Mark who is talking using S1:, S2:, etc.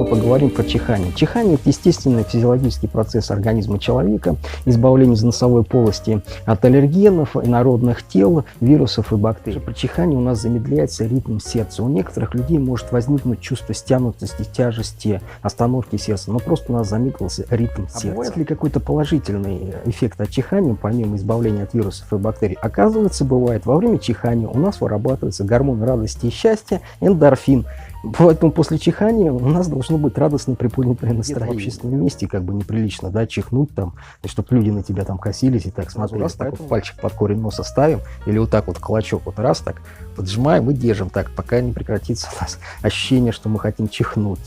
S1: поговорим про чихание. Чихание – это естественный физиологический процесс организма человека, избавление из носовой полости от аллергенов, инородных тел, вирусов и бактерий. При чихании у нас замедляется ритм сердца. У некоторых людей может возникнуть чувство стянутости, тяжести, остановки сердца, но просто у нас замедлился ритм сердца. А бывает ли какой-то положительный эффект от чихания, помимо избавления от вирусов и бактерий? Оказывается, бывает. Во время чихания у нас вырабатывается гормон радости и счастья – эндорфин. Поэтому после чихания у нас должно быть радостное приподнятое настроение. В общественном месте как бы неприлично, да, чихнуть там, чтобы люди на тебя там косились и так смотрели. Раз так вот пальчик под корень носа ставим, или вот так вот кулачок вот раз так поджимаем и держим так, пока не прекратится у нас ощущение, что мы хотим чихнуть.